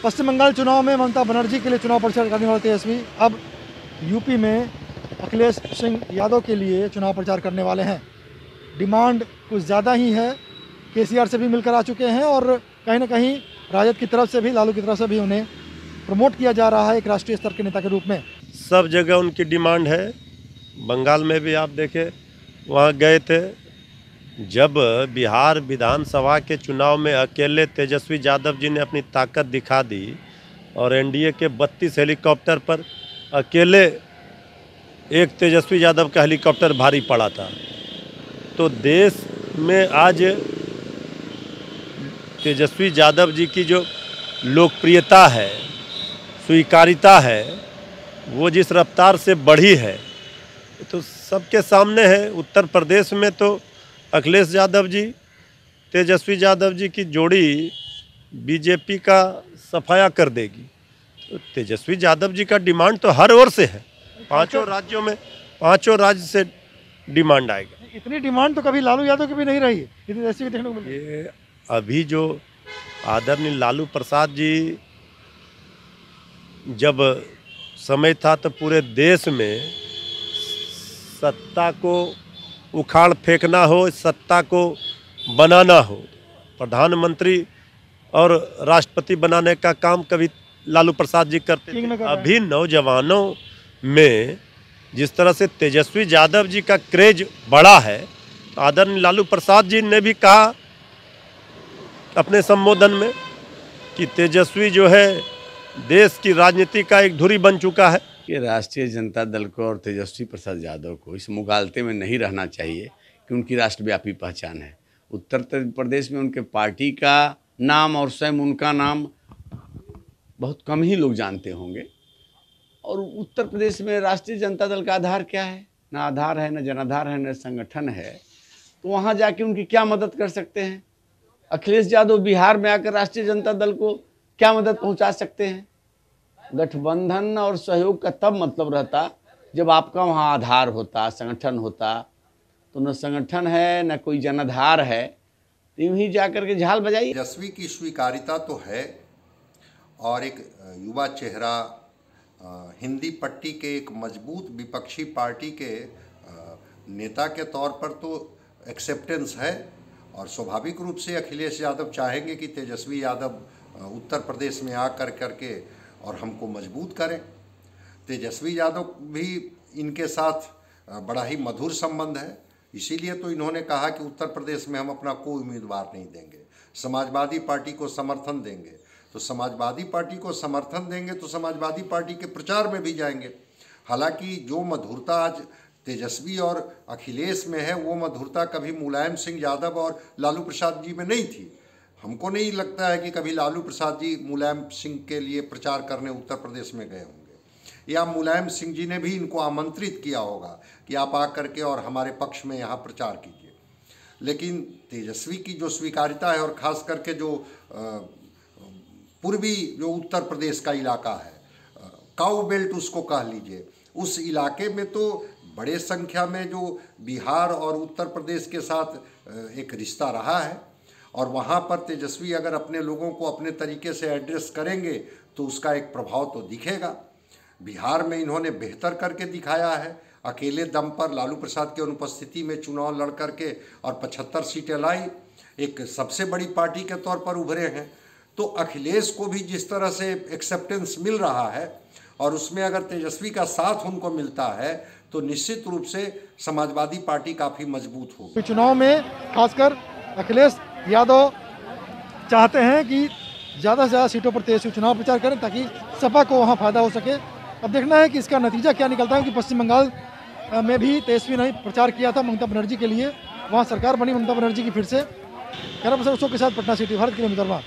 पश्चिम बंगाल चुनाव में ममता बनर्जी के लिए चुनाव प्रचार करने वाले तेजस्वी अब यूपी में अखिलेश सिंह यादव के लिए चुनाव प्रचार करने वाले हैं। डिमांड कुछ ज़्यादा ही है, केसीआर से भी मिलकर आ चुके हैं और कहीं ना कहीं राजद की तरफ से भी, लालू की तरफ से भी उन्हें प्रमोट किया जा रहा है एक राष्ट्रीय स्तर के नेता के रूप में। सब जगह उनकी डिमांड है। बंगाल में भी आप देखें, वहाँ गए थे। जब बिहार विधानसभा के चुनाव में अकेले तेजस्वी यादव जी ने अपनी ताकत दिखा दी और एनडीए के 32 हेलीकॉप्टर पर अकेले एक तेजस्वी यादव का हेलीकॉप्टर भारी पड़ा था, तो देश में आज तेजस्वी यादव जी की जो लोकप्रियता है, स्वीकारिता है, वो जिस रफ्तार से बढ़ी है तो सबके सामने है। उत्तर प्रदेश में तो अखिलेश यादव जी, तेजस्वी यादव जी की जोड़ी बीजेपी का सफाया कर देगी। तो तेजस्वी यादव जी का डिमांड तो हर ओर से है, पांचों राज्यों में, पांचों राज्य से डिमांड आएगा। इतनी डिमांड तो कभी लालू यादव की भी नहीं रही, इतनी ऐसी भी देखने को मिली। ये अभी जो आदरणीय लालू प्रसाद जी, जब समय था तो पूरे देश में सत्ता को उखाड़ फेंकना हो, सत्ता को बनाना हो, प्रधानमंत्री और राष्ट्रपति बनाने का काम कभी लालू प्रसाद जी करते थे। अभी नौजवानों में जिस तरह से तेजस्वी यादव जी का क्रेज बढ़ा है, तो आदरणीय लालू प्रसाद जी ने भी कहा अपने संबोधन में कि तेजस्वी जो है देश की राजनीति का एक धुरी बन चुका है। कि राष्ट्रीय जनता दल को और तेजस्वी प्रसाद यादव को इस मुगालते में नहीं रहना चाहिए कि उनकी राष्ट्रव्यापी पहचान है। उत्तर प्रदेश में उनके पार्टी का नाम और स्वयं उनका नाम बहुत कम ही लोग जानते होंगे। और उत्तर प्रदेश में राष्ट्रीय जनता दल का आधार क्या है? ना आधार है, न जनाधार है, न संगठन है। तो वहाँ जाके उनकी क्या मदद कर सकते हैं? अखिलेश यादव बिहार में आकर राष्ट्रीय जनता दल को क्या मदद पहुँचा सकते हैं? गठबंधन और सहयोग का तब मतलब रहता जब आपका वहाँ आधार होता, संगठन होता। तो न संगठन है, न कोई जनाधार है, तो यूँ ही जाकर के झाल बजाई। तेजस्वी की स्वीकारिता तो है और एक युवा चेहरा, हिंदी पट्टी के एक मजबूत विपक्षी पार्टी के नेता के तौर पर तो एक्सेप्टेंस है। और स्वाभाविक रूप से अखिलेश यादव चाहेंगे कि तेजस्वी यादव उत्तर प्रदेश में आकर करके और हमको मजबूत करें। तेजस्वी यादव भी इनके साथ बड़ा ही मधुर संबंध है, इसीलिए तो इन्होंने कहा कि उत्तर प्रदेश में हम अपना कोई उम्मीदवार नहीं देंगे, समाजवादी पार्टी को समर्थन देंगे। तो समाजवादी पार्टी को समर्थन देंगे तो समाजवादी पार्टी के प्रचार में भी जाएंगे। हालांकि जो मधुरता आज तेजस्वी और अखिलेश में है, वो मधुरता कभी मुलायम सिंह यादव और लालू प्रसाद जी में नहीं थी। हमको नहीं लगता है कि कभी लालू प्रसाद जी मुलायम सिंह के लिए प्रचार करने उत्तर प्रदेश में गए होंगे, या मुलायम सिंह जी ने भी इनको आमंत्रित किया होगा कि आप आकर के और हमारे पक्ष में यहाँ प्रचार कीजिए। लेकिन तेजस्वी की जो स्वीकारिता है, और ख़ास करके जो पूर्वी जो उत्तर प्रदेश का इलाका है, काऊ बेल्ट उसको कह लीजिए, उस इलाके में तो बड़े संख्या में जो बिहार और उत्तर प्रदेश के साथ एक रिश्ता रहा है, और वहाँ पर तेजस्वी अगर अपने लोगों को अपने तरीके से एड्रेस करेंगे तो उसका एक प्रभाव तो दिखेगा। बिहार में इन्होंने बेहतर करके दिखाया है, अकेले दम पर लालू प्रसाद की अनुपस्थिति में चुनाव लड़ करके और 75 सीटें लाई, एक सबसे बड़ी पार्टी के तौर पर उभरे हैं। तो अखिलेश को भी जिस तरह से एक्सेप्टेंस मिल रहा है और उसमें अगर तेजस्वी का साथ उनको मिलता है तो निश्चित रूप से समाजवादी पार्टी काफ़ी मजबूत होगी। चुनाव में खासकर अखिलेश यादव चाहते हैं कि ज़्यादा से ज़्यादा सीटों पर तेजस्वी चुनाव प्रचार करें ताकि सपा को वहां फ़ायदा हो सके। अब देखना है कि इसका नतीजा क्या निकलता है कि पश्चिम बंगाल में भी तेजस्वी ने प्रचार किया था ममता बनर्जी के लिए, वहां सरकार बनी ममता बनर्जी की फिर से। कैमरा पर्सन अशोक के साथ पटना सिटी, भारत के लिए मुदरमा।